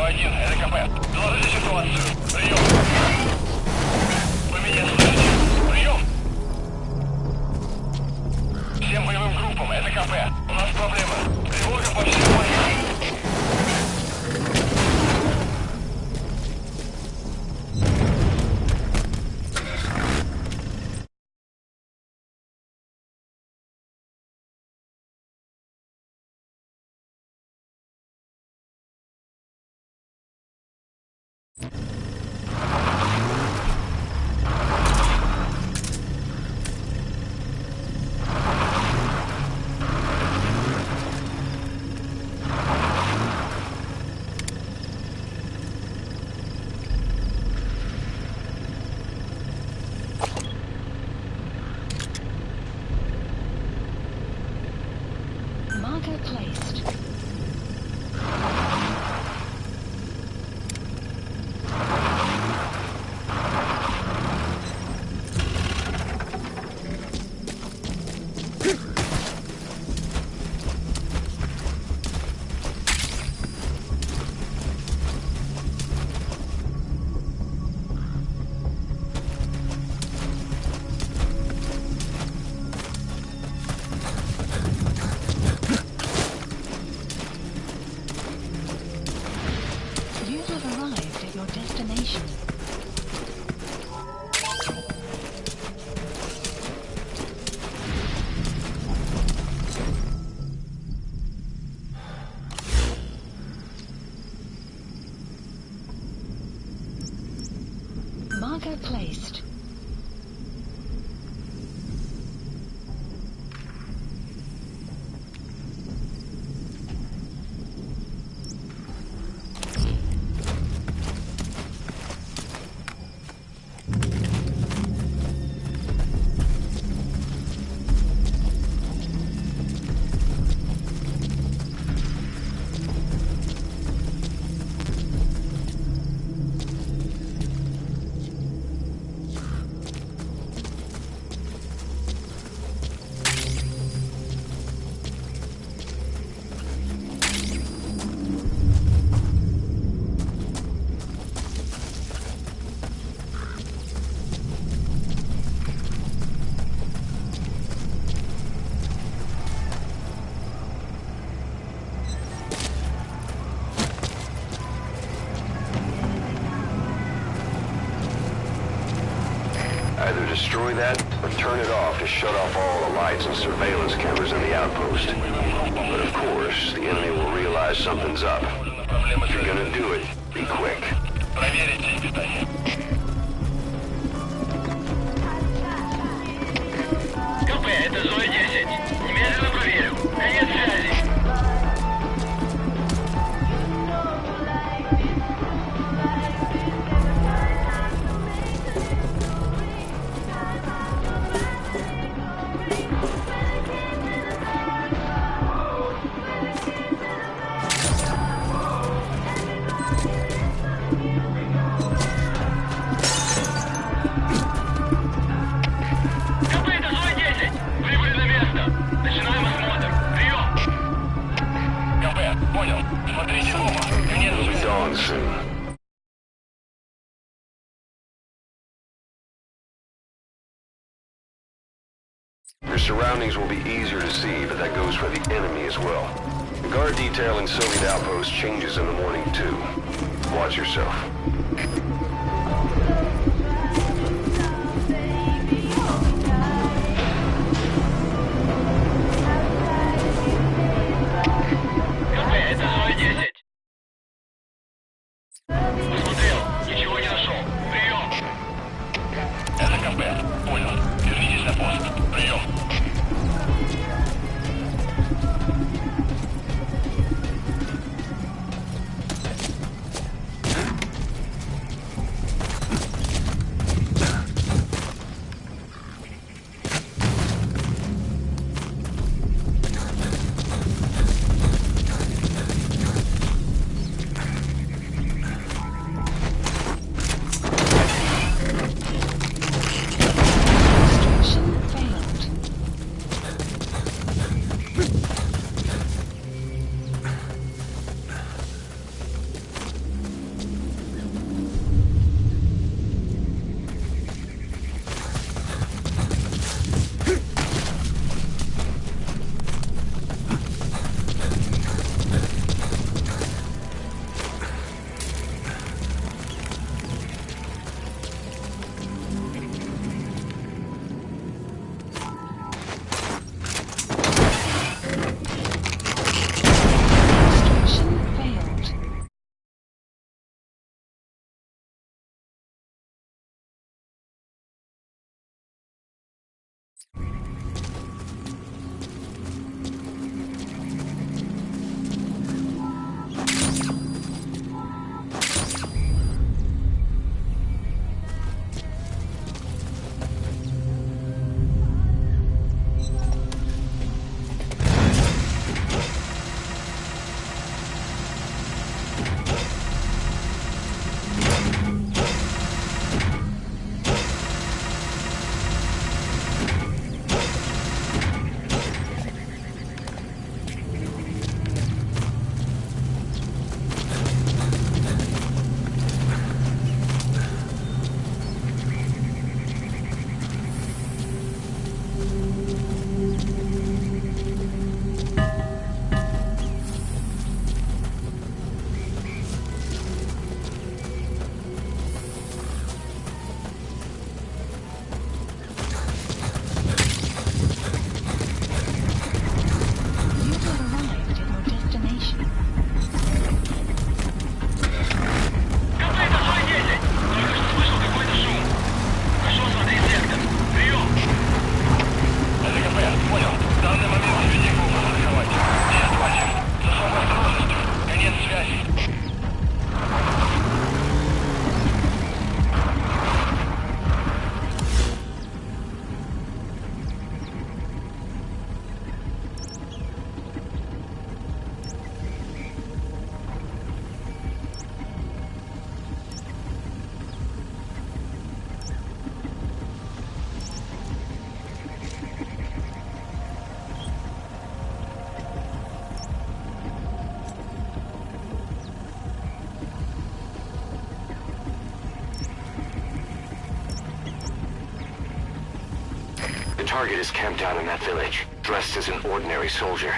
1, это КП. Доложите ситуацию. Прием. Вы меня слышите? Прием. Всем боевым группам, это КП. У нас проблема. Тревога по всем боям. Marker placed. Marker placed. Either destroy that, or turn it off to shut off all the lights and surveillance cameras in the outpost. But of course, the enemy will realize something's up. If you're gonna do it, be quick. КП, это зона 10. Немедленно проверю. Конец связи. Your surroundings will be easier to see, but that goes for the enemy as well. The guard detail in Soviet outpost changes in the morning too. Watch yourself. target is camped out in that village, dressed as an ordinary soldier.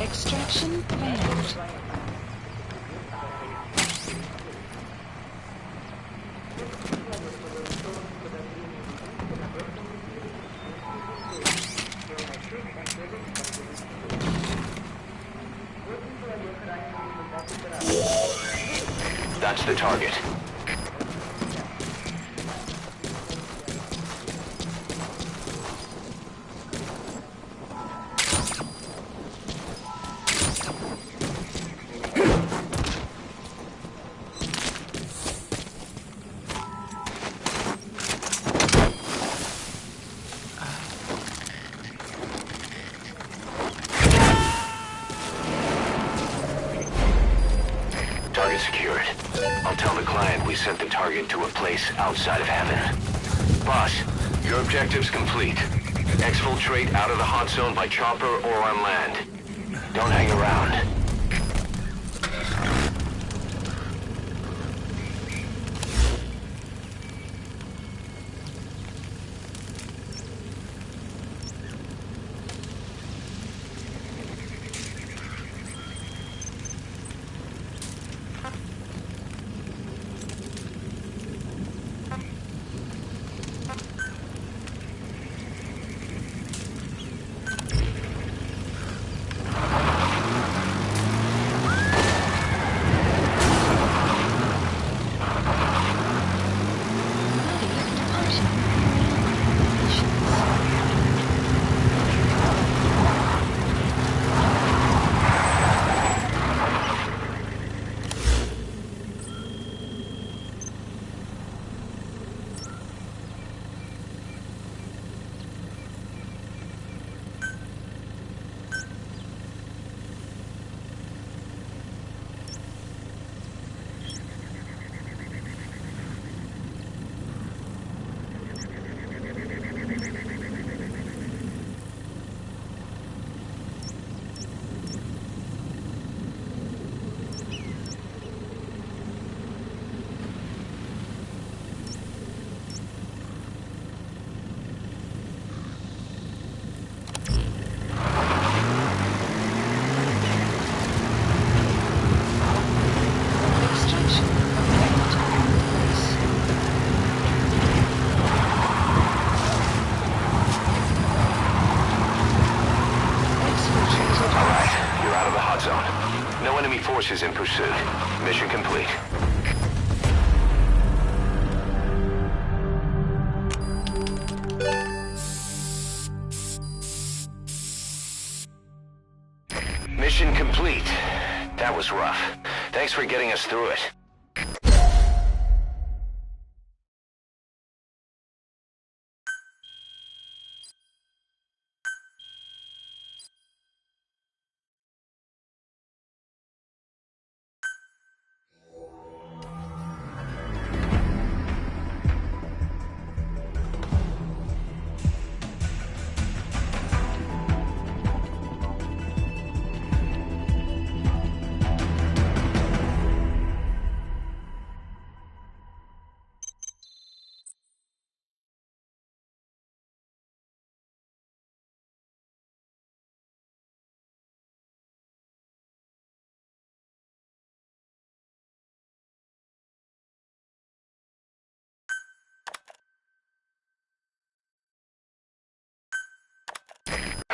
Extraction failed. That's the target. Target secured. I'll tell the client we sent the target to a place outside of heaven. Boss, your objective's complete. Exfiltrate out of the hot zone by chopper or on land. Don't hang around. Forces in pursuit. Mission complete. Mission complete. That was rough. Thanks for getting us through it.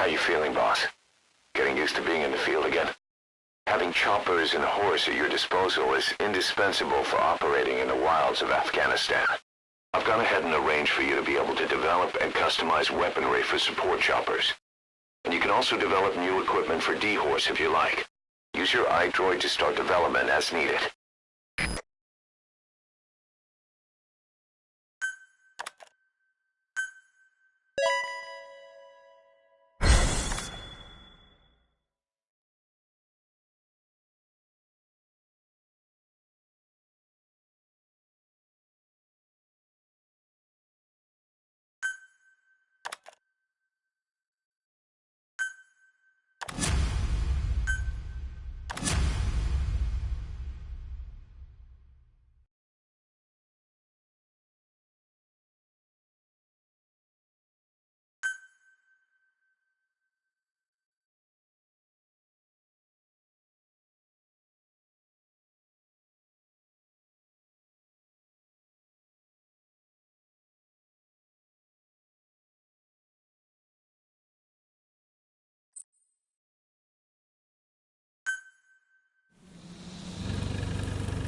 How you feeling, boss? Getting used to being in the field again? Having choppers and a horse at your disposal is indispensable for operating in the wilds of Afghanistan. I've gone ahead and arranged for you to be able to develop and customize weaponry for support choppers. And you can also develop new equipment for D-Horse if you like. Use your iDroid to start development as needed.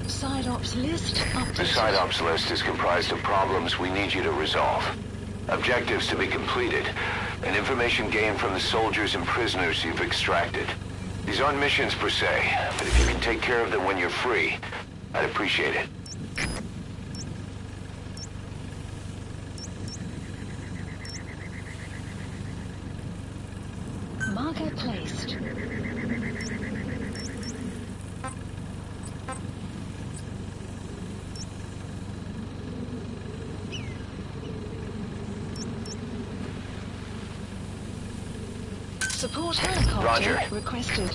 Side ops list updated. The side ops list is comprised of problems we need you to resolve, objectives to be completed, and information gained from the soldiers and prisoners you've extracted. These aren't missions per se, but if you can take care of them when you're free, I'd appreciate it. Marker placed. Support helicopter Roger. requested.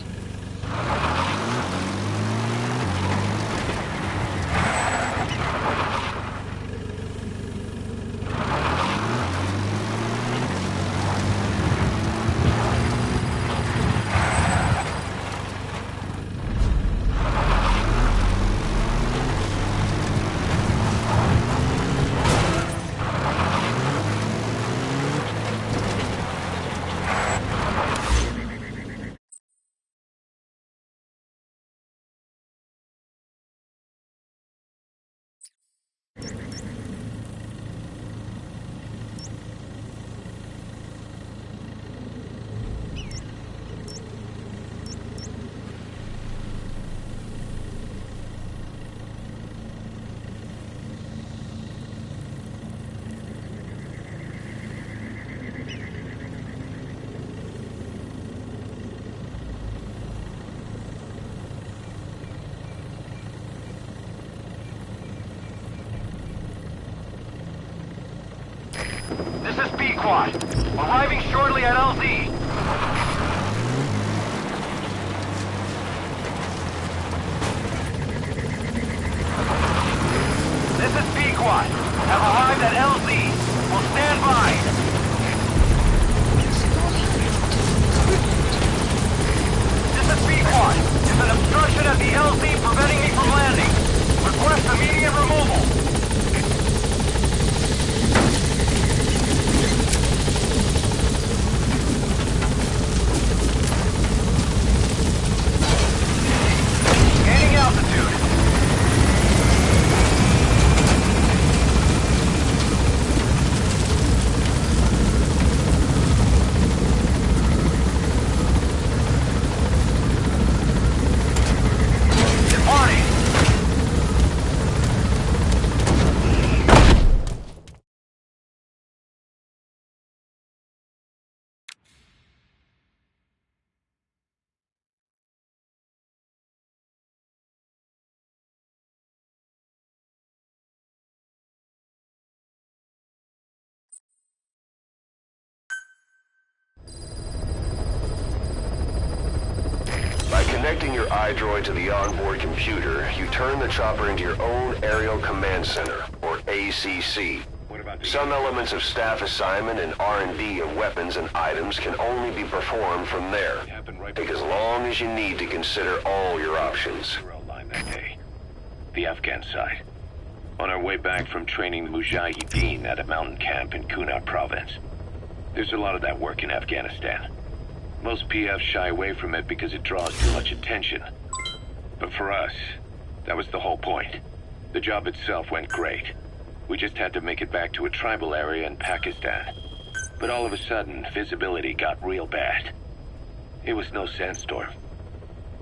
This is B-Quad. Arriving shortly at LZ. This is B-Quad. Have arrived at LZ. Will stand by. This is B-Quad. There's an obstruction at the LZ preventing me from landing. Request immediate removal. Gaining altitude. Departing. By connecting your iDroid to the onboard computer, you turn the chopper into your own Aerial Command Center, or ACC. Some elements of staff assignment and R&D of weapons and items can only be performed from there. Take as long as you need to consider all your options. The Afghan side. On our way back from training the Mujahideen at a mountain camp in Kunar province. There's a lot of that work in Afghanistan. Most PFs shy away from it because it draws too much attention. But for us, that was the whole point. The job itself went great. We just had to make it back to a tribal area in Pakistan. But all of a sudden, visibility got real bad. It was no sandstorm.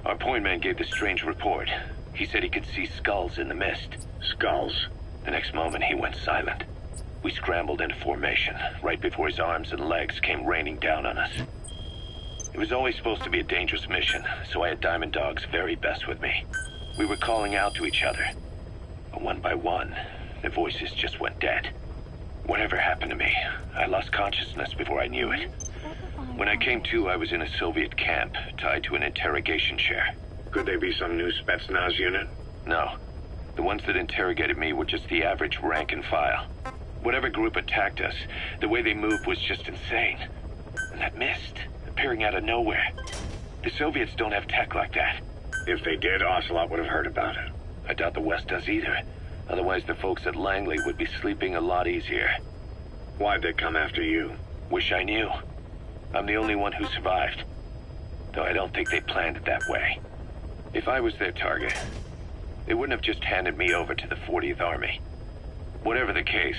Our point man gave this strange report. He said he could see skulls in the mist. Skulls? The next moment, he went silent. We scrambled into formation, right before his arms and legs came raining down on us. It was always supposed to be a dangerous mission, so I had Diamond Dog's very best with me. We were calling out to each other. But one by one, the voices just went dead. Whatever happened to me, I lost consciousness before I knew it. When I came to, I was in a Soviet camp, tied to an interrogation chair. Could they be some new Spetsnaz unit? No. The ones that interrogated me were just the average rank and file. Whatever group attacked us, the way they moved was just insane. And that mist, appearing out of nowhere. The Soviets don't have tech like that. If they did, Ocelot would have heard about it. I doubt the West does either. Otherwise, the folks at Langley would be sleeping a lot easier. Why'd they come after you? Wish I knew. I'm the only one who survived. Though I don't think they planned it that way. If I was their target, they wouldn't have just handed me over to the 40th Army. Whatever the case,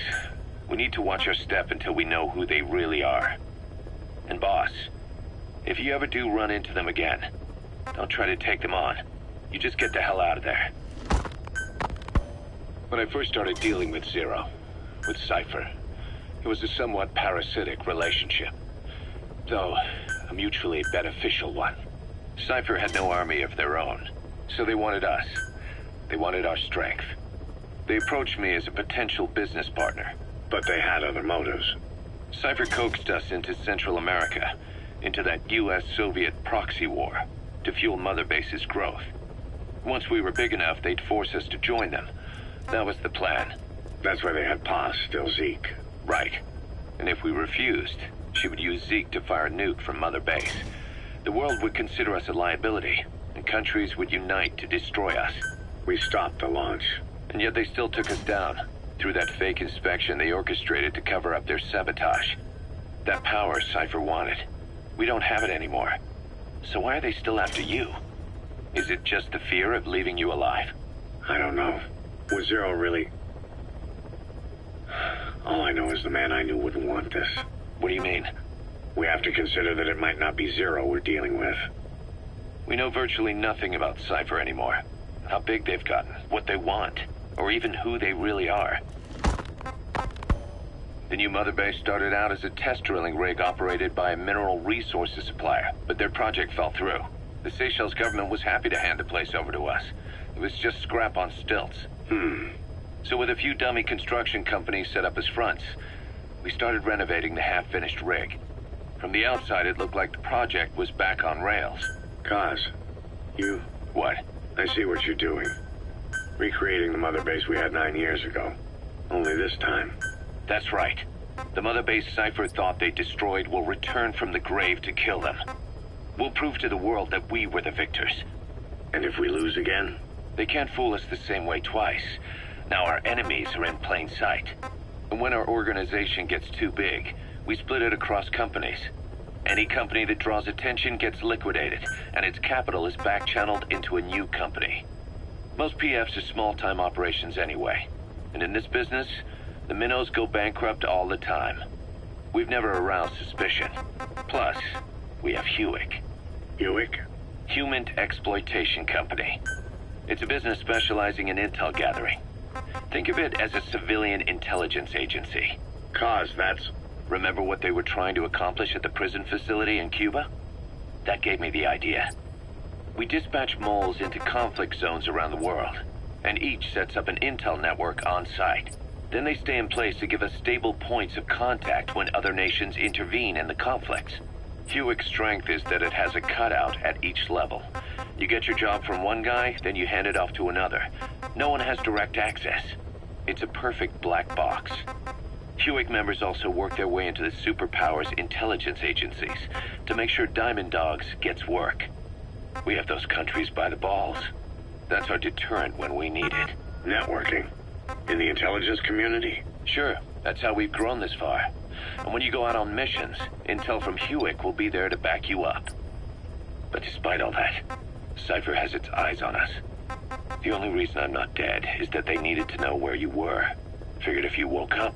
we need to watch our step until we know who they really are. And boss, if you ever do run into them again, don't try to take them on. You just get the hell out of there. When I first started dealing with Zero, with Cypher, it was a somewhat parasitic relationship. Though, a mutually beneficial one. Cypher had no army of their own, so they wanted us. They wanted our strength. They approached me as a potential business partner. But they had other motives. Cypher coaxed us into Central America, into that US-Soviet proxy war, to fuel Mother Base's growth. Once we were big enough, they'd force us to join them. That was the plan. That's why they had Paz, still Zeke. Right. And if we refused, she would use Zeke to fire a nuke from Mother Base. The world would consider us a liability, and countries would unite to destroy us. We stopped the launch. And yet they still took us down, through that fake inspection they orchestrated to cover up their sabotage. That power Cypher wanted. We don't have it anymore. So why are they still after you? Is it just the fear of leaving you alive? I don't know. Was Zero really... All I know is the man I knew wouldn't want this. What do you mean? We have to consider that it might not be Zero we're dealing with. We know virtually nothing about Cypher anymore. How big they've gotten, what they want, or even who they really are. The new Mother Base started out as a test drilling rig operated by a mineral resources supplier, but their project fell through. The Seychelles government was happy to hand the place over to us. It was just scrap on stilts. So with a few dummy construction companies set up as fronts, we started renovating the half-finished rig. From the outside, it looked like the project was back on rails. Kaz, you... What? I see what you're doing. Recreating the Mother Base we had 9 years ago. Only this time. That's right. The Mother Base Cypher thought they destroyed will return from the grave to kill them. We'll prove to the world that we were the victors. And if we lose again? They can't fool us the same way twice. Now our enemies are in plain sight. And when our organization gets too big, we split it across companies. Any company that draws attention gets liquidated, and its capital is back-channeled into a new company. Most PFs are small-time operations anyway. And in this business, the minnows go bankrupt all the time. We've never aroused suspicion. Plus, we have Hewick. Hewick? Human Exploitation Company. It's a business specializing in intel gathering. Think of it as a civilian intelligence agency. Kaz, that's... Remember what they were trying to accomplish at the prison facility in Cuba? That gave me the idea. We dispatch moles into conflict zones around the world, and each sets up an intel network on site. Then they stay in place to give us stable points of contact when other nations intervene in the conflicts. Hewick's strength is that it has a cutout at each level. You get your job from one guy, then you hand it off to another. No one has direct access. It's a perfect black box. Hewick members also work their way into the superpowers intelligence agencies to make sure Diamond Dogs gets work. We have those countries by the balls. That's our deterrent when we need it. Networking? In the intelligence community? Sure, that's how we've grown this far. And when you go out on missions, intel from Hewick will be there to back you up. But despite all that, Cypher has its eyes on us. The only reason I'm not dead is that they needed to know where you were. Figured if you woke up,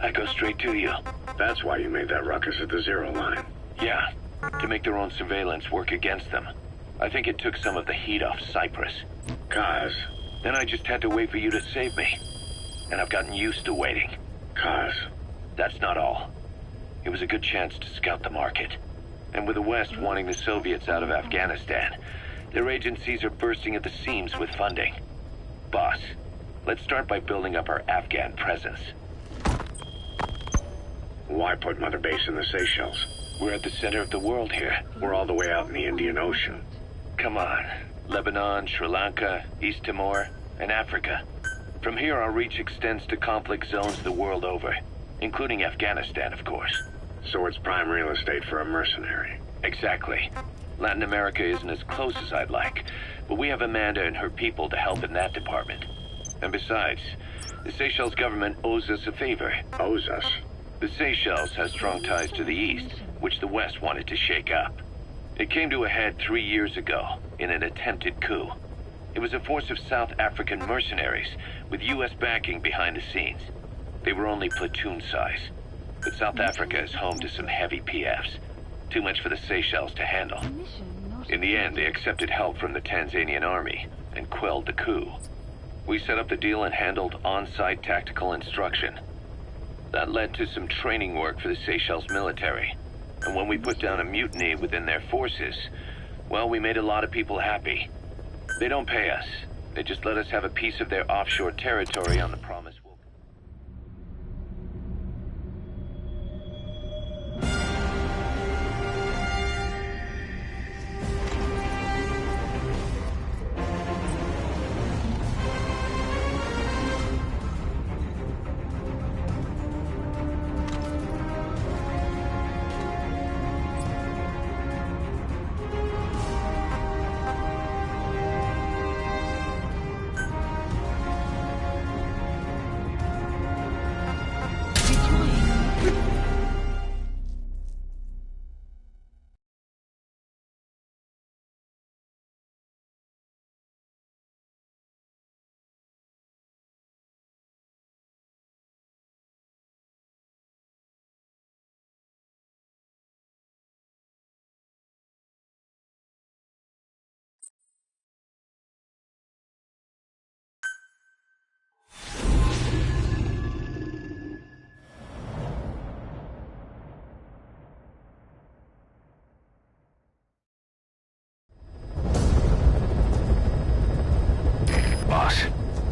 I'd go straight to you. That's why you made that ruckus at the Zero line. Yeah, to make their own surveillance work against them. I think it took some of the heat off Cyprus. Kaz. Then I just had to wait for you to save me. And I've gotten used to waiting. Kaz. That's not all. It was a good chance to scout the market. And with the West wanting the Soviets out of Afghanistan, their agencies are bursting at the seams with funding. Boss, let's start by building up our Afghan presence. Why put Mother Base in the Seychelles? We're at the center of the world here. We're all the way out in the Indian Ocean. Come on. Lebanon, Sri Lanka, East Timor, and Africa. From here, our reach extends to conflict zones the world over, including Afghanistan, of course. So it's prime real estate for a mercenary. Exactly. Latin America isn't as close as I'd like, but we have Amanda and her people to help in that department. And besides, the Seychelles government owes us a favor. Owes us? The Seychelles has strong ties to the East, which the West wanted to shake up. It came to a head 3 years ago, in an attempted coup. It was a force of South African mercenaries, with U.S. backing behind the scenes. They were only platoon size, but South Africa is home to some heavy PFs. Too much for the Seychelles to handle. In the end, they accepted help from the Tanzanian army, and quelled the coup. We set up the deal and handled on-site tactical instruction. That led to some training work for the Seychelles military. And when we put down a mutiny within their forces, well, we made a lot of people happy. They don't pay us. They just let us have a piece of their offshore territory on the promise we'll...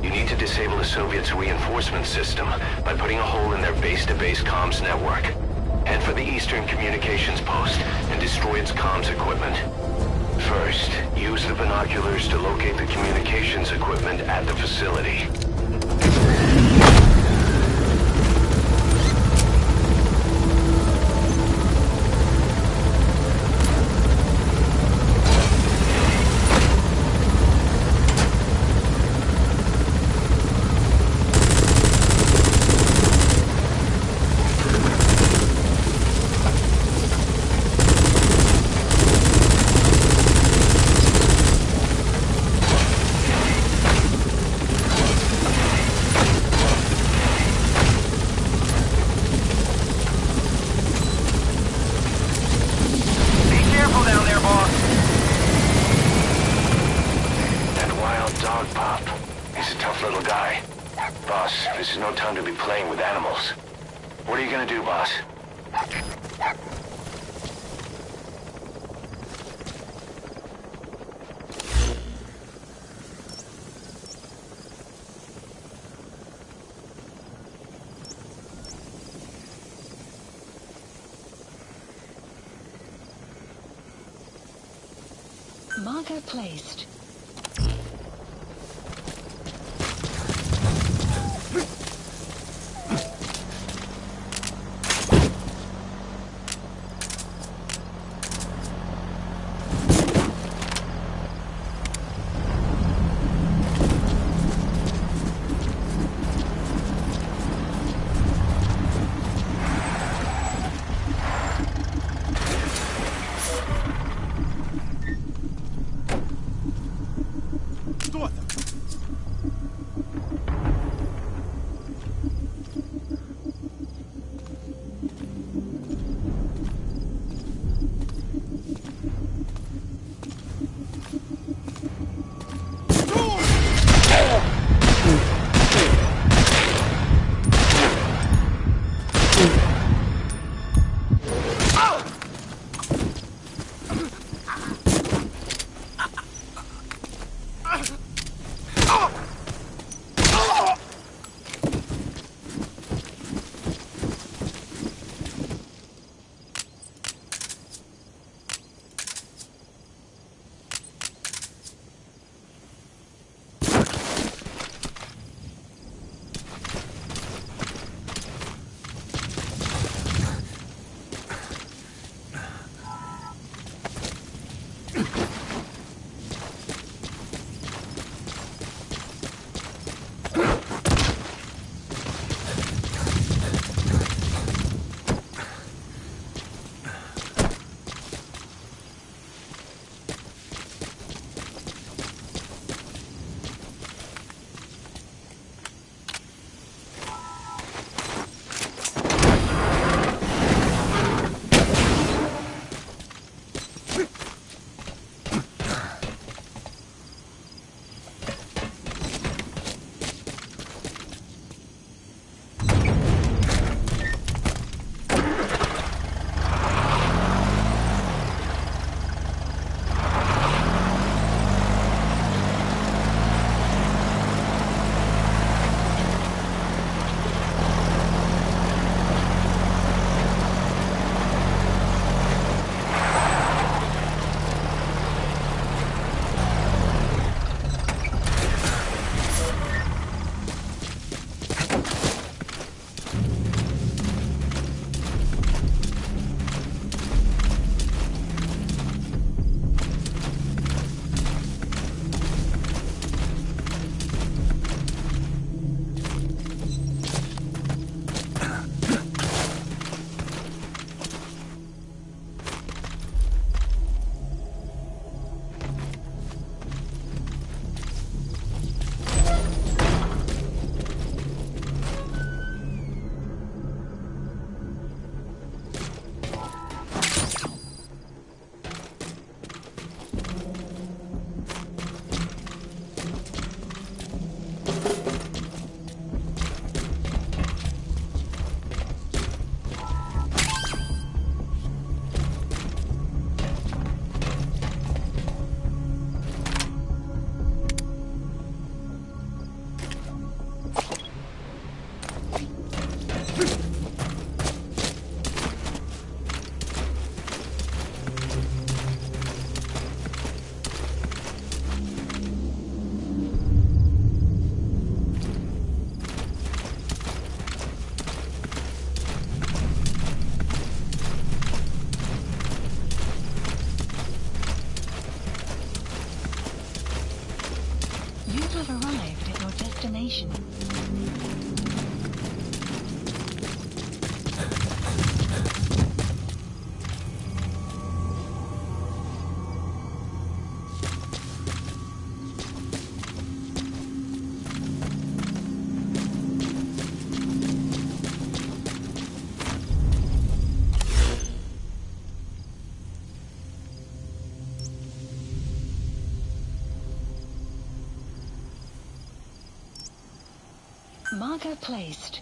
You need to disable the Soviets' reinforcement system by putting a hole in their base-to-base comms network. Head for the Eastern Communications Post and destroy its comms equipment. First, use the binoculars to locate the communications equipment at the facility. This is no time to be playing with animals. What are you gonna do, boss? Marker placed. destination. Marker placed.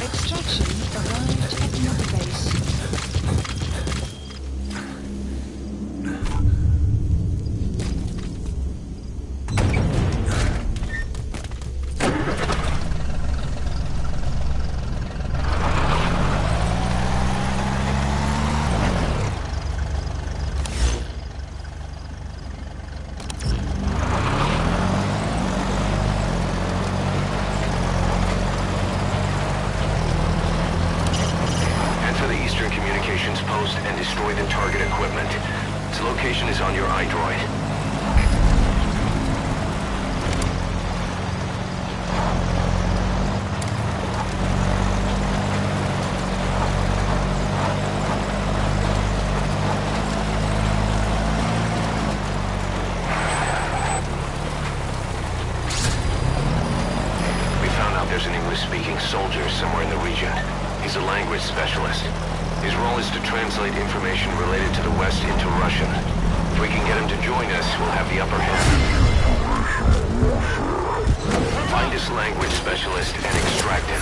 Extraction arrived at Mother Base. Post and destroy the target equipment. Its location is on your iDroid. We found out there's an English-speaking soldier somewhere in the region. He's a language specialist. His role is to translate information related to the West into Russian. If we can get him to join us, we'll have the upper hand. Find this language specialist and extract him.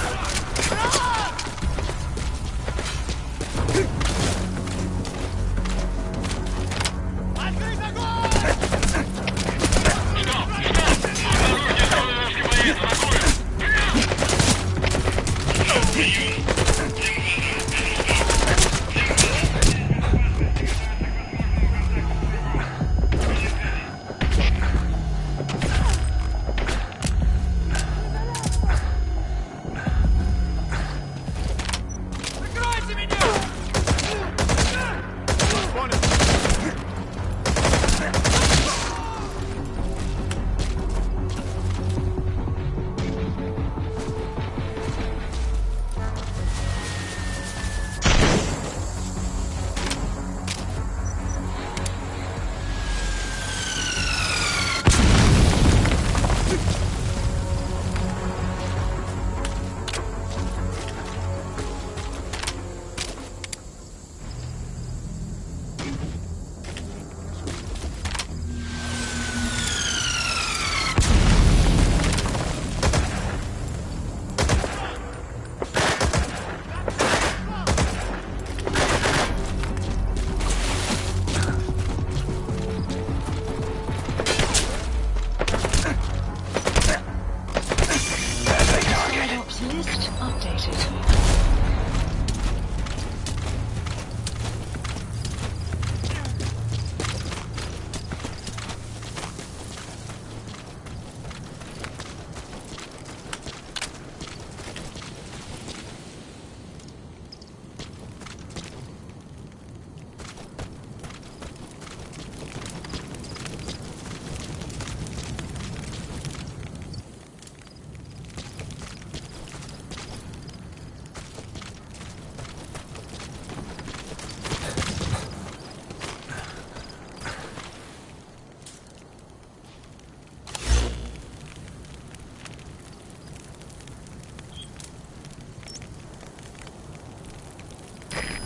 List updated.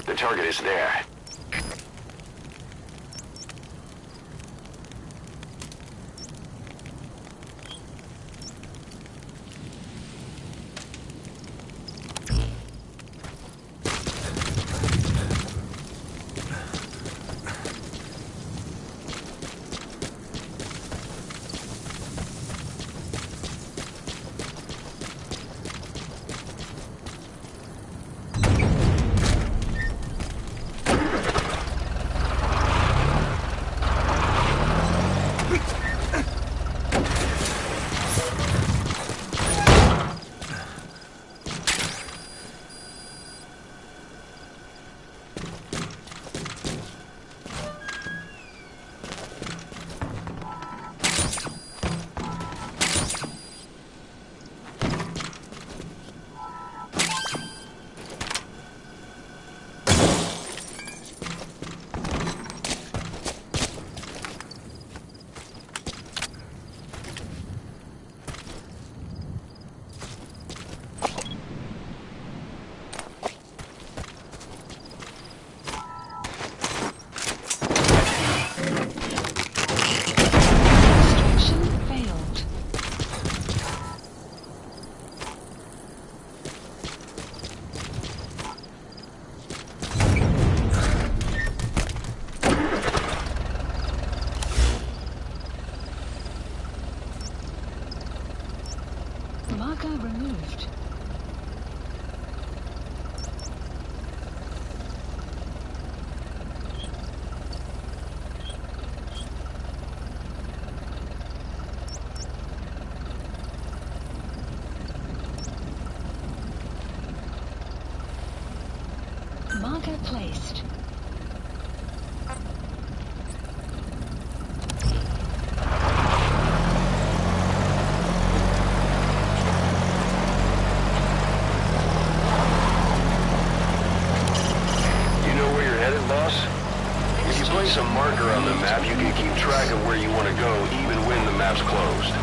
The target is there. Marker removed. Marker placed. If you place a marker on the map, you can keep track of where you want to go, even when the map's closed.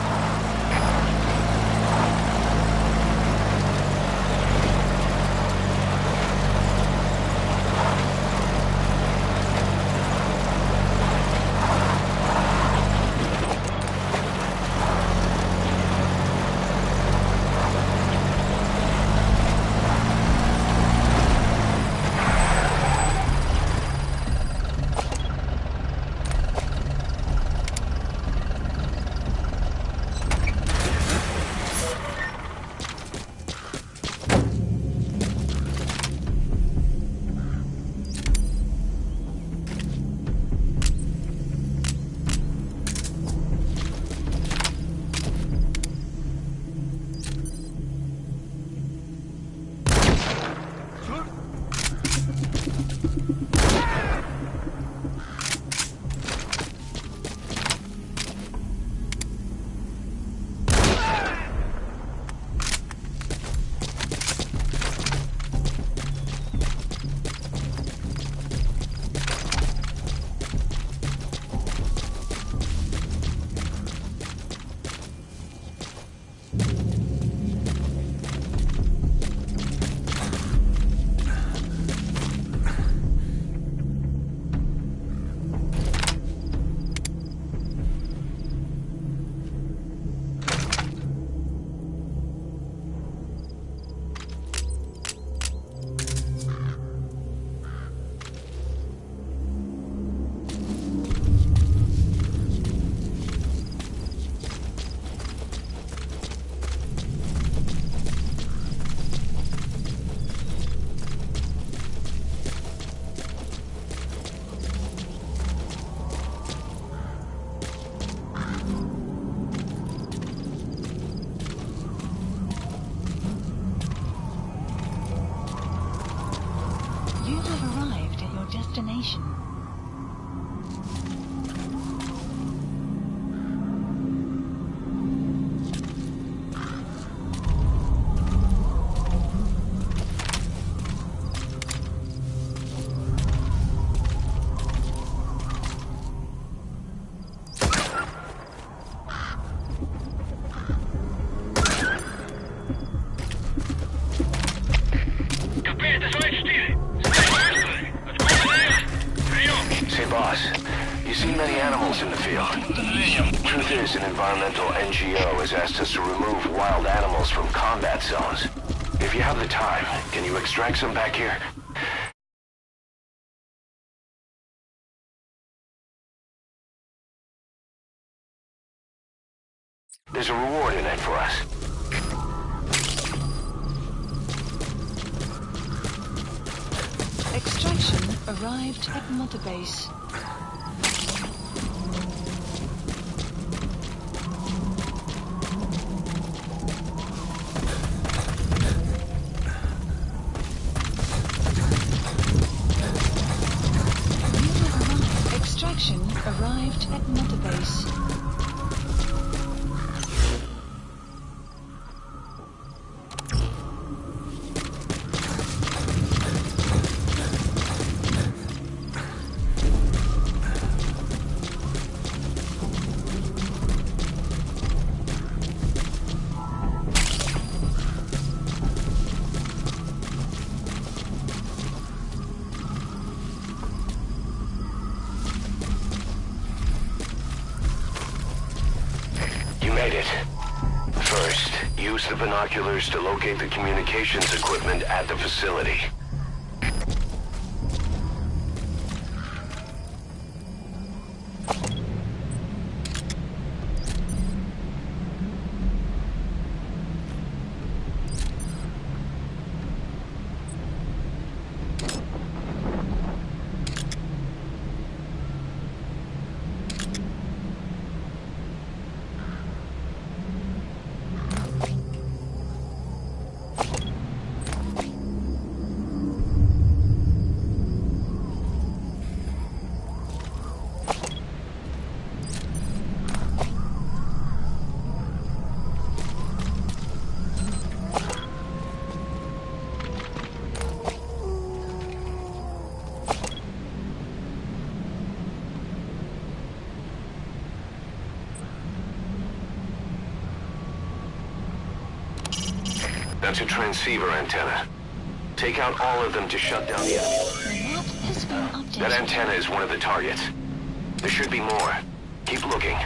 Destination. Boss, you see many animals in the field. Truth is, an environmental NGO has asked us to remove wild animals from combat zones. If you have the time, can you extract some back here? There's a reward in it for us. Extraction arrived at Mother Base. Extraction arrived at Mother Base. Made it. First, use the binoculars to locate the communications equipment at the facility. That's a transceiver antenna. Take out all of them to shut down the enemy. The map has been updated. That antenna is one of the targets. There should be more. Keep looking.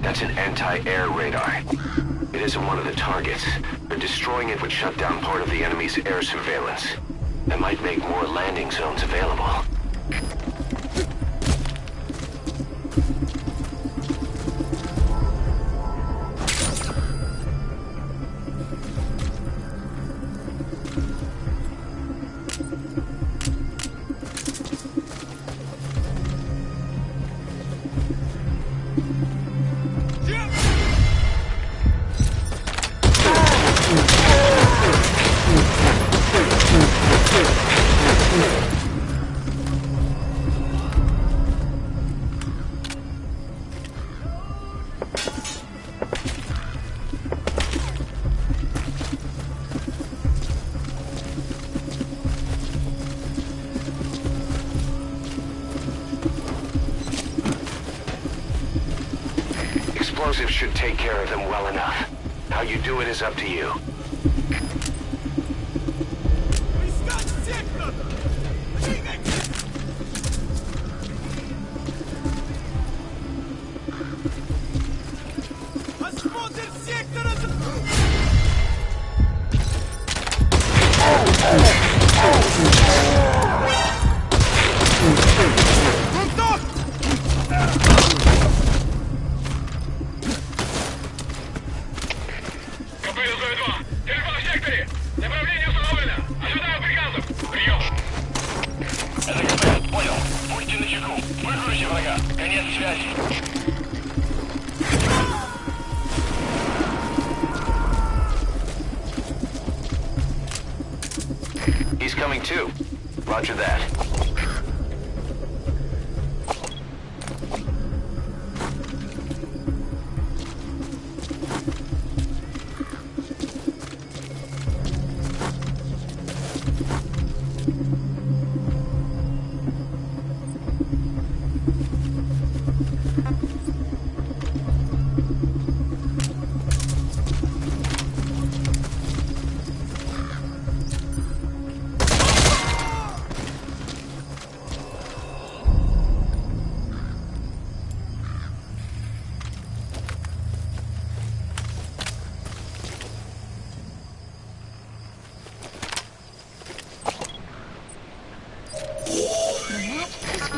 That's an anti-air radar. It isn't one of the targets, but destroying it would shut down part of the enemy's air surveillance. That might make more landing zones available. Explosives should take care of them well enough. How you do it is up to you. He's coming too. Roger that.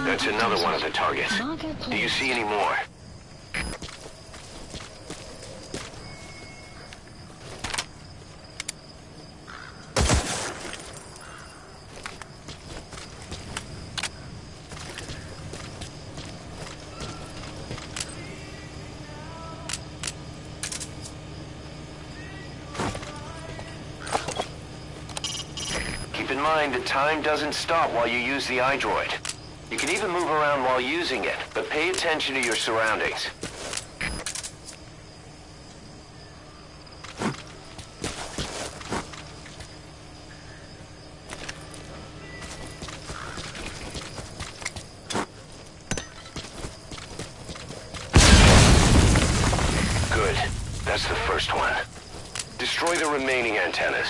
That's another one of the targets. Do you see any more? Keep in mind that time doesn't stop while you use the iDroid. You can even move around while using it, but pay attention to your surroundings. Good. That's the first one. Destroy the remaining antennas.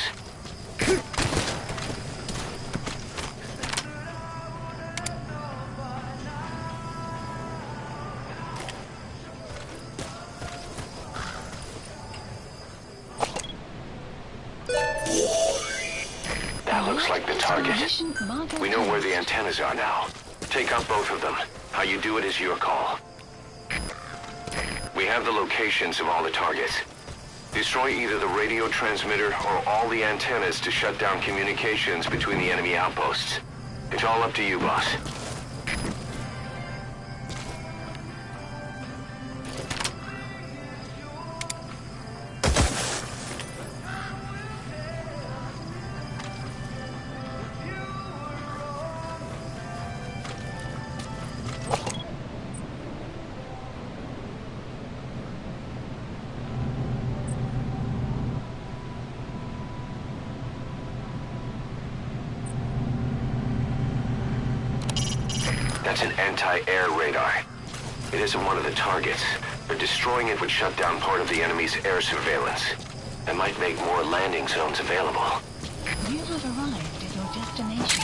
That looks like the target. We know where the antennas are now. Take out both of them. How you do it is your call. We have the locations of all the targets. Destroy either the radio transmitter or all the antennas to shut down communications between the enemy outposts. It's all up to you, boss. That's an anti-air radar. It isn't one of the targets, but destroying it would shut down part of the enemy's air surveillance. It might make more landing zones available. You have arrived at your destination.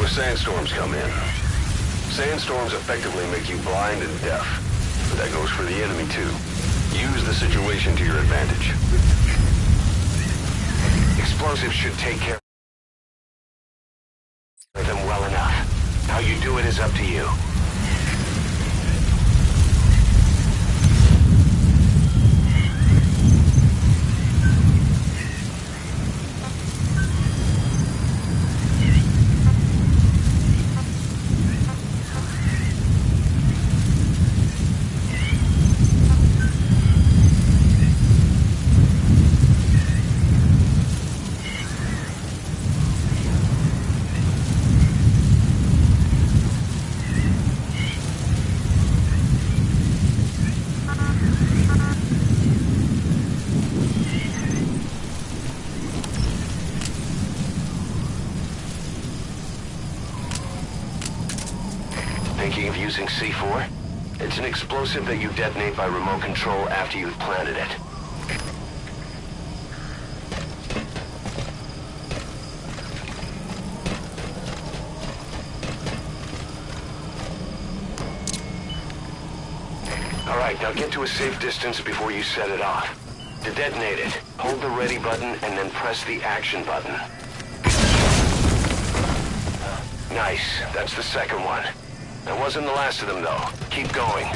Sandstorms come in. Sandstorms effectively make you blind and deaf. But that goes for the enemy too. Use the situation to your advantage. Explosives should take care of them well enough. How you do it is up to you. Thinking of using C4? It's an explosive that you detonate by remote control after you've planted it. Alright, now get to a safe distance before you set it off. To detonate it, hold the ready button and then press the action button. Nice, that's the second one. That wasn't the last of them, though. Keep going.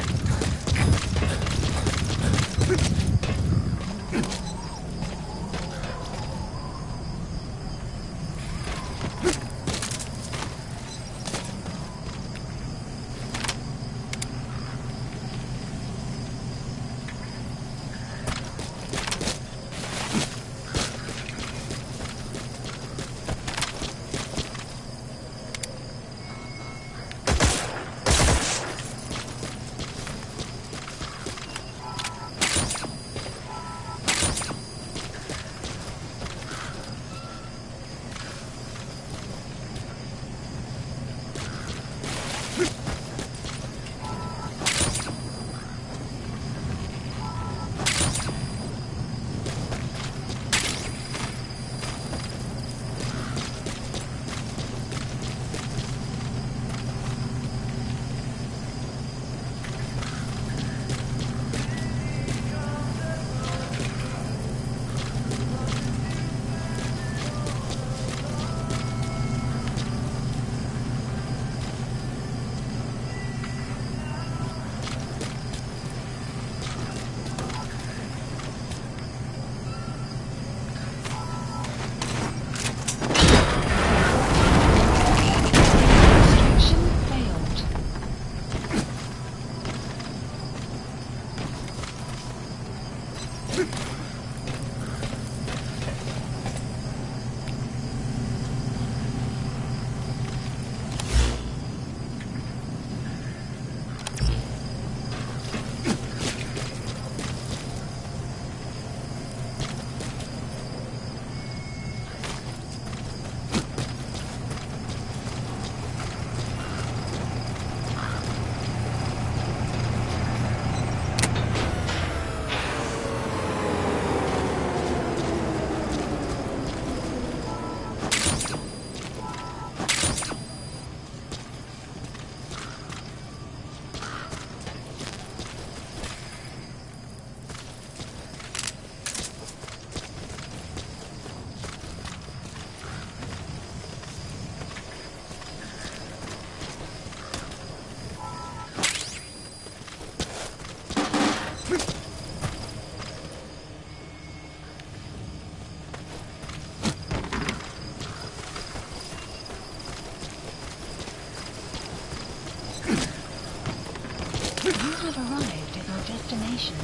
Destination.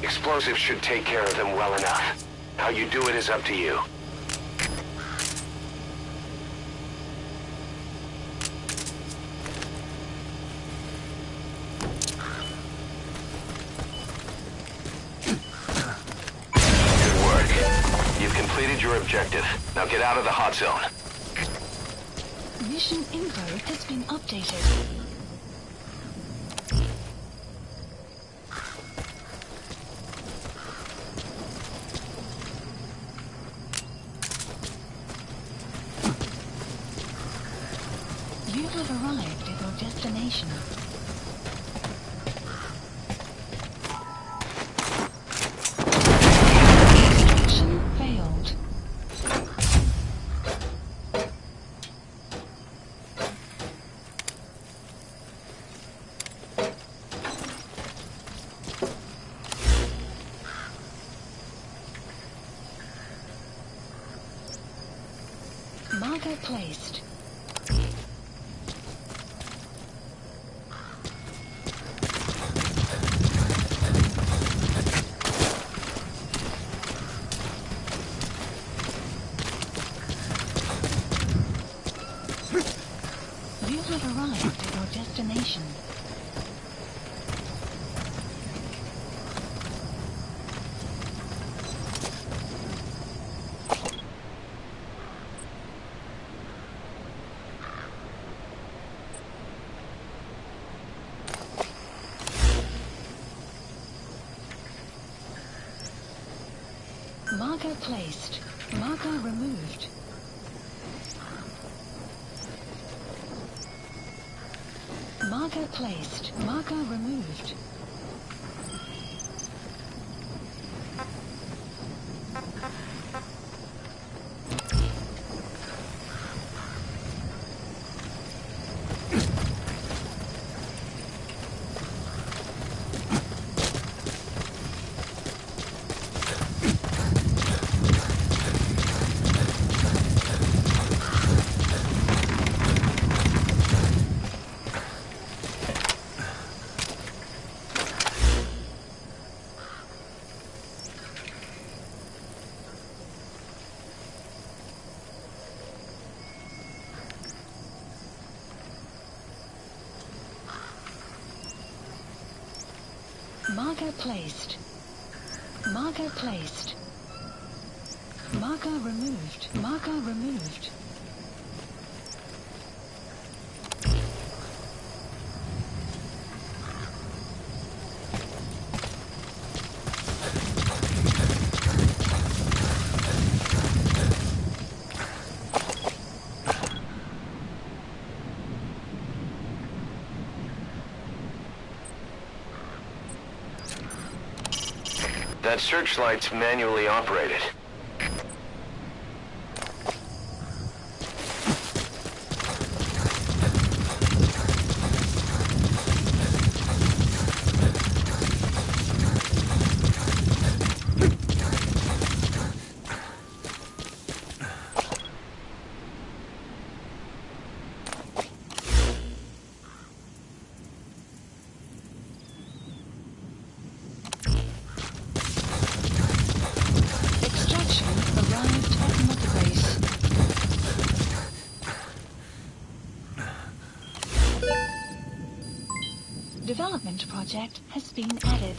Explosives should take care of them well enough. How you do it is up to you. Good work. You've completed your objective. Now get out of the hot zone. Mission info has been updated. You have arrived at your destination. Mission failed. Marker placed. You have arrived at your destination. Marker placed. Marker removed. Marker placed. Marker removed. Marker placed. Marker placed. Marker removed. Marker removed. That searchlight's manually operated. development project has been added.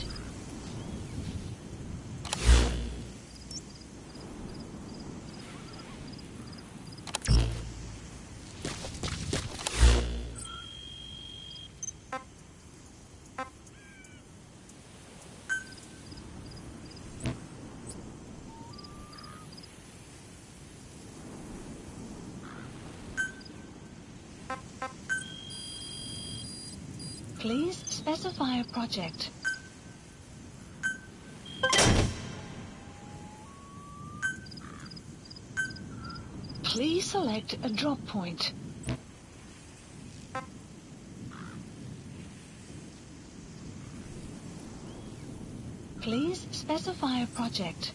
Please specify a project. Please select a drop point. Please specify a project.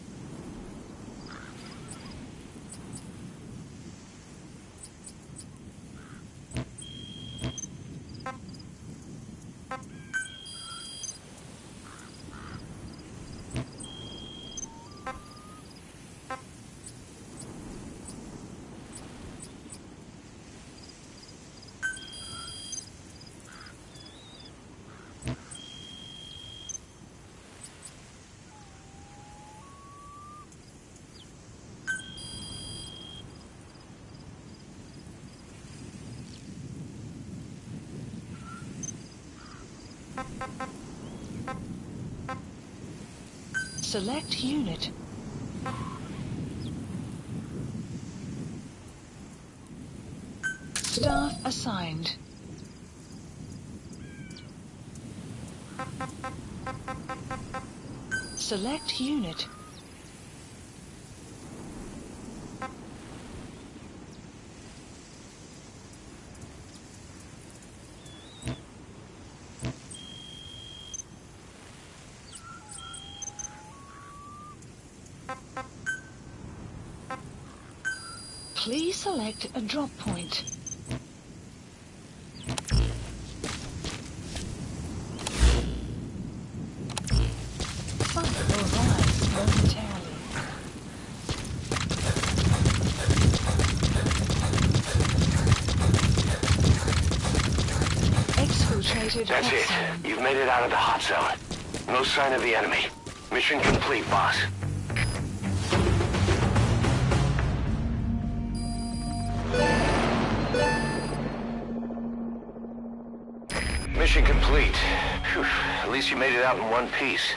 Select unit. Staff assigned. Select unit. Please select a drop point. Fire will rise momentarily. Exfiltrated That's hot it. zone. You've made it out of the hot zone. No sign of the enemy. Mission complete, boss. Mission complete. Phew, at least you made it out in one piece.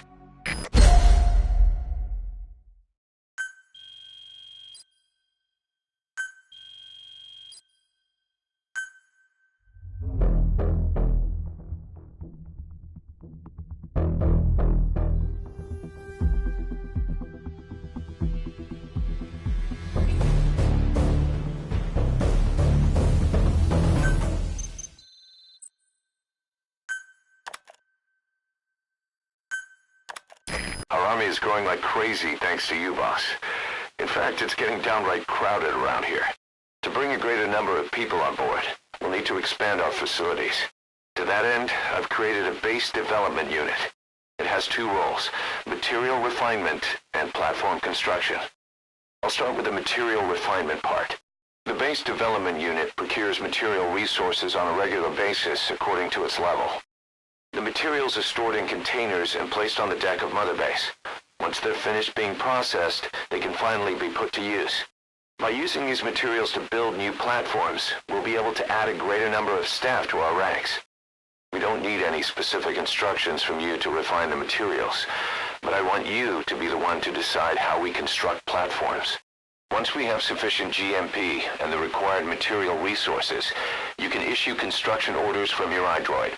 Our army is growing like crazy thanks to you, boss. In fact, it's getting downright crowded around here. To bring a greater number of people on board, we'll need to expand our facilities. To that end, I've created a base development unit. It has two roles, material refinement and platform construction. I'll start with the material refinement part. The base development unit procures material resources on a regular basis according to its level. The materials are stored in containers and placed on the deck of Mother Base. Once they're finished being processed, they can finally be put to use. By using these materials to build new platforms, we'll be able to add a greater number of staff to our ranks. We don't need any specific instructions from you to refine the materials, but I want you to be the one to decide how we construct platforms. Once we have sufficient GMP and the required material resources, you can issue construction orders from your iDroid.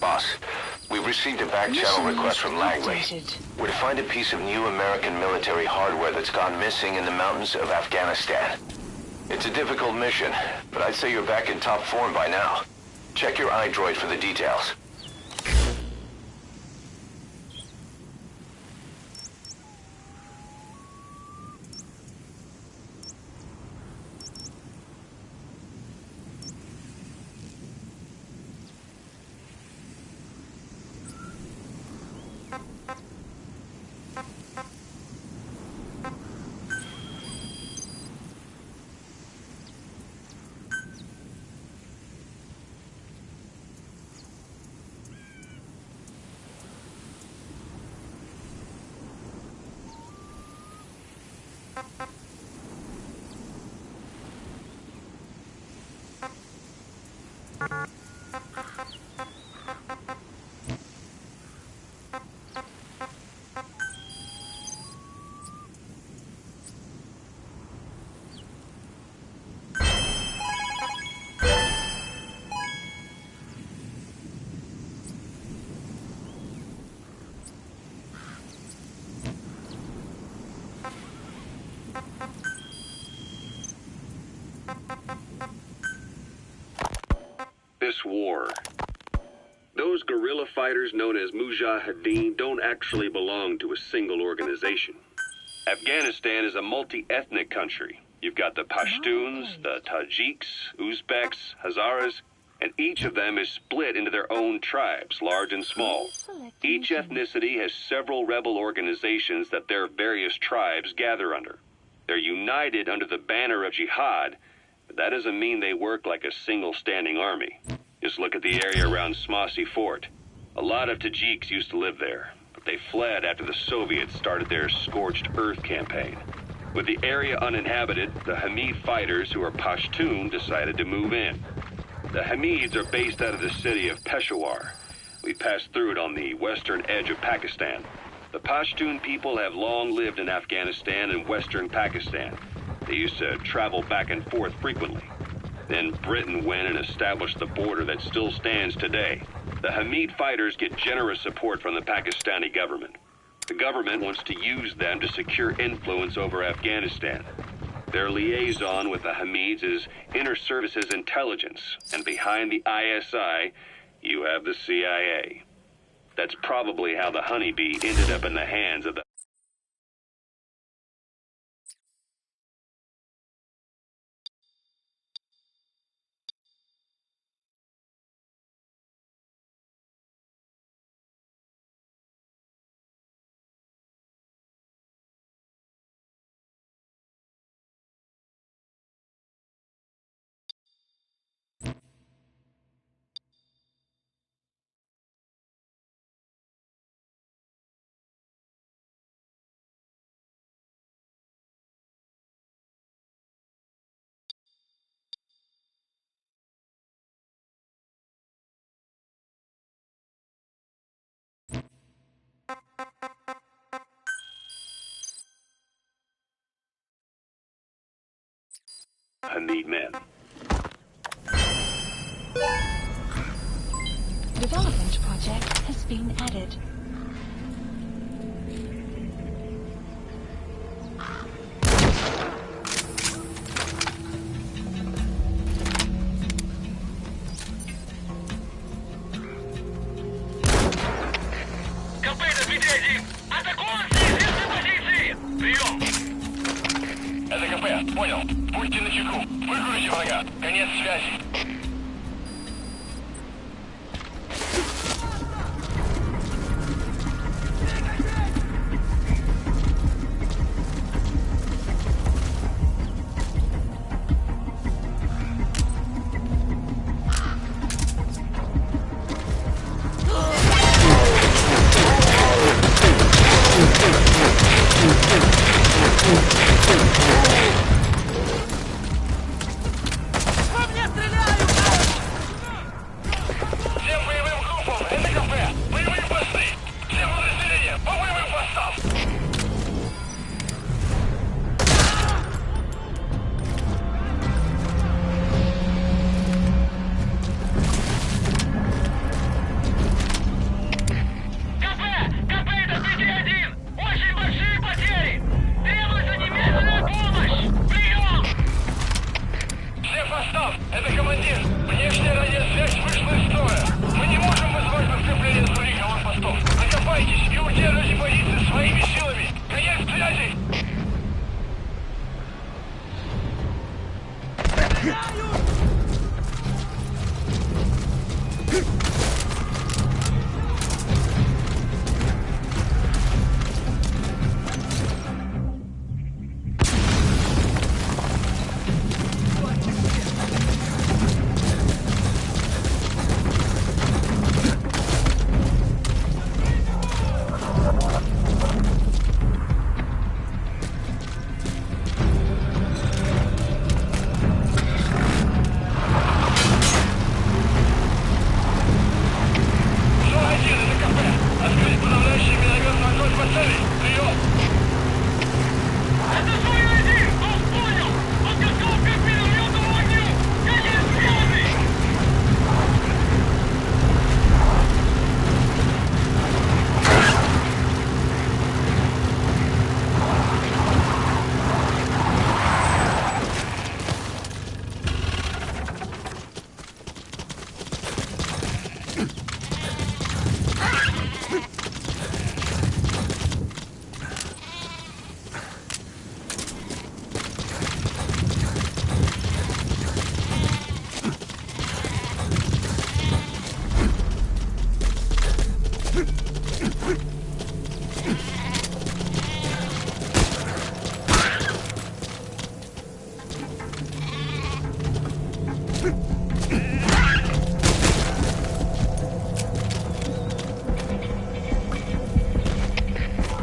Boss, we've received a back-channel request from Langley. We're to find a piece of new American military hardware that's gone missing in the mountains of Afghanistan. It's a difficult mission, but I'd say you're back in top form by now. Check your iDroid for the details. This war. Those guerrilla fighters known as Mujahideen don't actually belong to a single organization. Afghanistan is a multi-ethnic country. You've got the Pashtuns, the Tajiks, Uzbeks, Hazaras, and each of them is split into their own tribes, large and small. Each ethnicity has several rebel organizations that their various tribes gather under. They're united under the banner of jihad, but that doesn't mean they work like a single standing army. Just look at the area around Smasi Fort. A lot of Tajiks used to live there, but they fled after the Soviets started their Scorched Earth campaign. With the area uninhabited, the Hamid fighters, who are Pashtun, decided to move in. The Hamids are based out of the city of Peshawar. We passed through it on the western edge of Pakistan. The Pashtun people have long lived in Afghanistan and western Pakistan. They used to travel back and forth frequently. Then Britain went and established the border that still stands today. The Hamid fighters get generous support from the Pakistani government. The government wants to use them to secure influence over Afghanistan. Their liaison with the Hamids is Inter-Services Intelligence, and behind the ISI, you have the CIA. That's probably how the honeybee ended up in the hands of the Hamid men. Development project has been added. КП-1, атакуем все известные позиции! Прием! Это КП, понял. Будьте начеку. Выгрузите врага. Конец связи. По мне стреляют!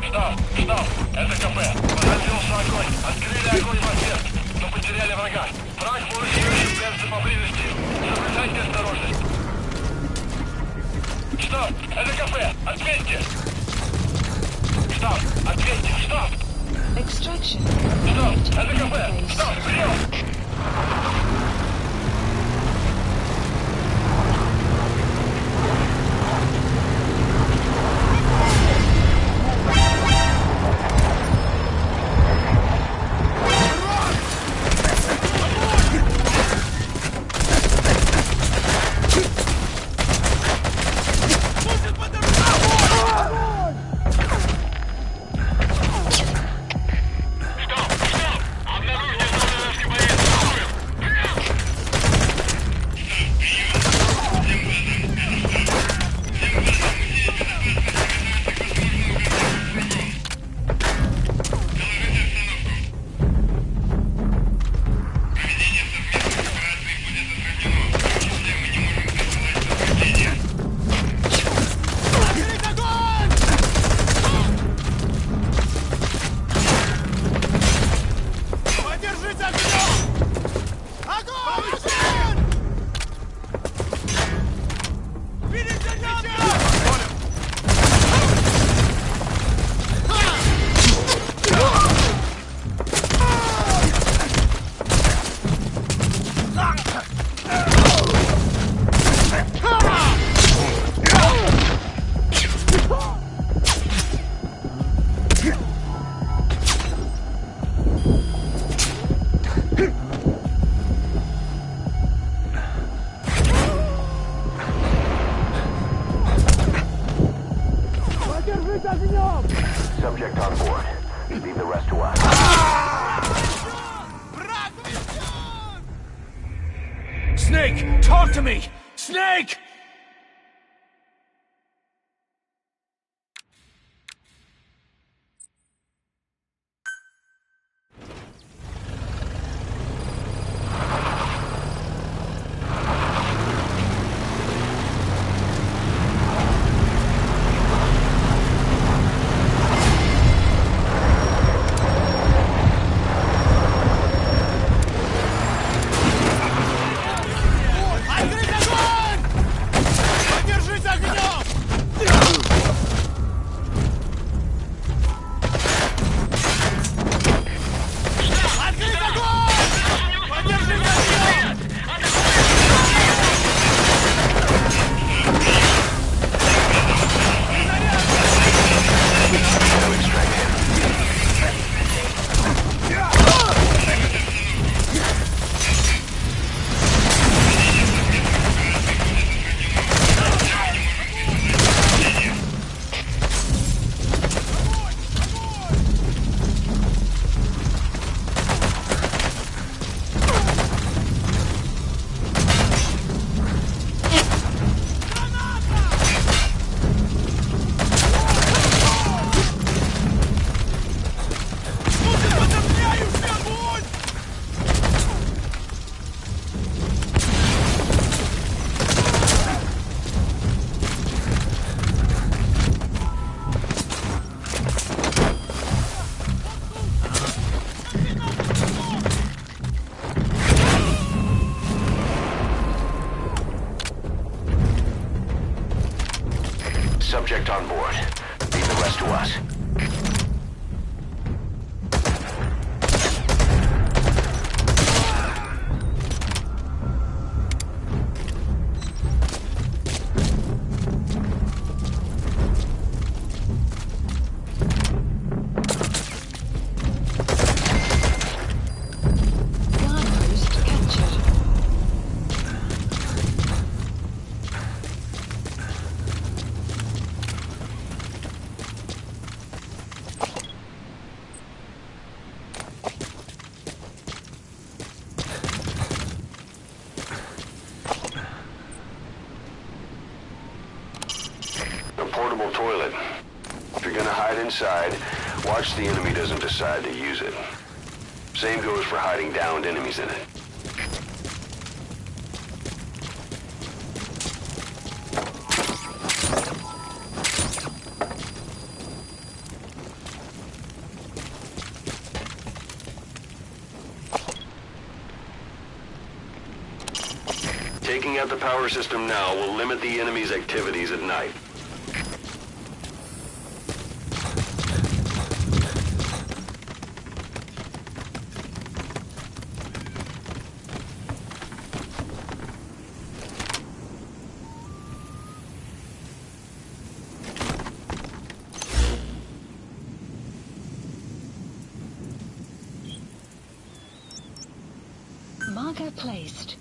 Штаб! Штаб! Это кафе! Подразделся огонь! Открыли огонь в ответ! Но потеряли врага! Враг может еще прятаться поблизости! Соблюдайте осторожность! Штаб! Это кафе! Ответьте! Штаб! Ответьте! Штаб! Extraction. Штаб! Это кафе! Штаб! Прием! Subject on board. Leave the rest to us. Snake! Talk to me! Snake! Subject on board. Leave the rest to us. Portable toilet. If you're gonna hide inside, watch the enemy doesn't decide to use it. Same goes for hiding downed enemies in it. Taking out the power system now will limit the enemy's activities at night. Marker placed.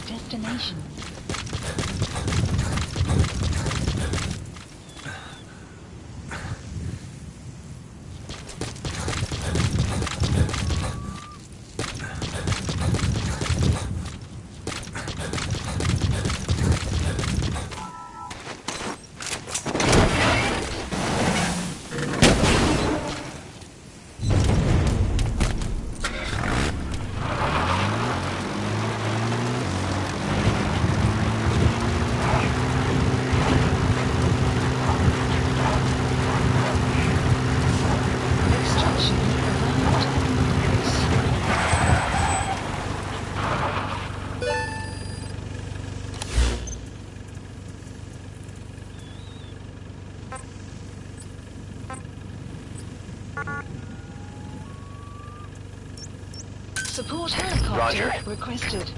Destination. Support helicopter Roger. requested.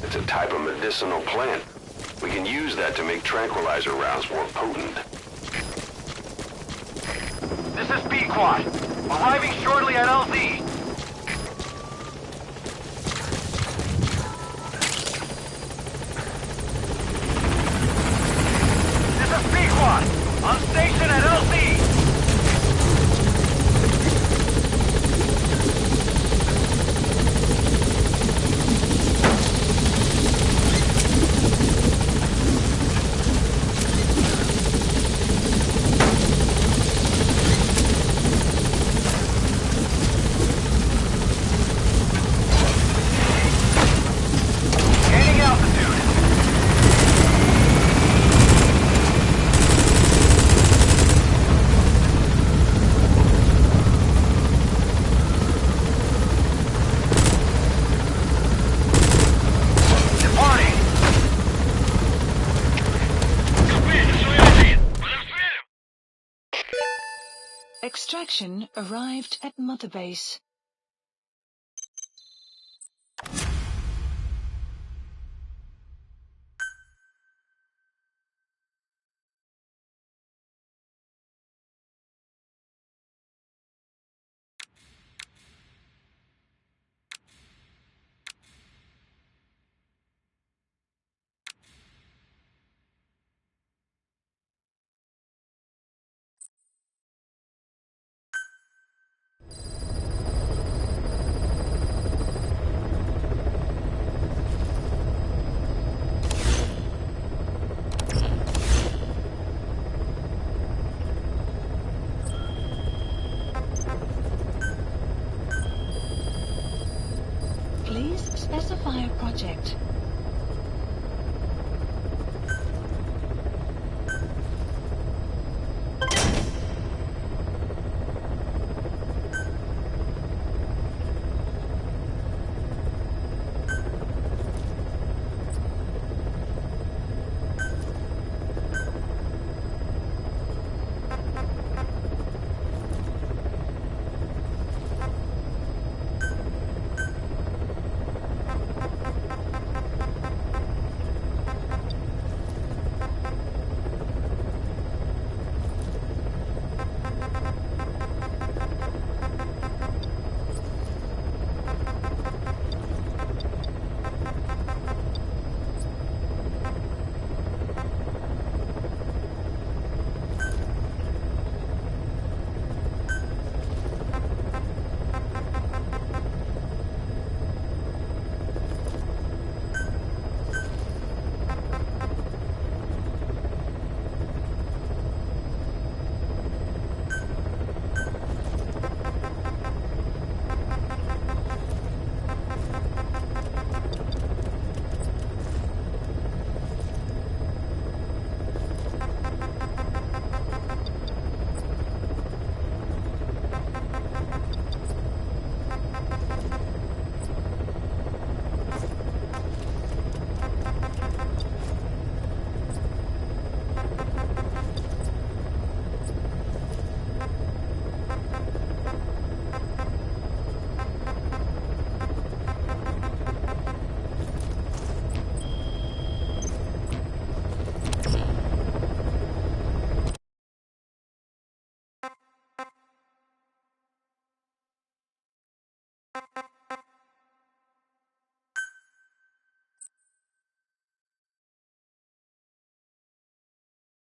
It's a type of medicinal plant. We can use that to make tranquilizer rounds more potent. This is B-Quad. Arriving shortly at LZ. This is B-Quad. On station at LZ. Extraction arrived at Mother Base.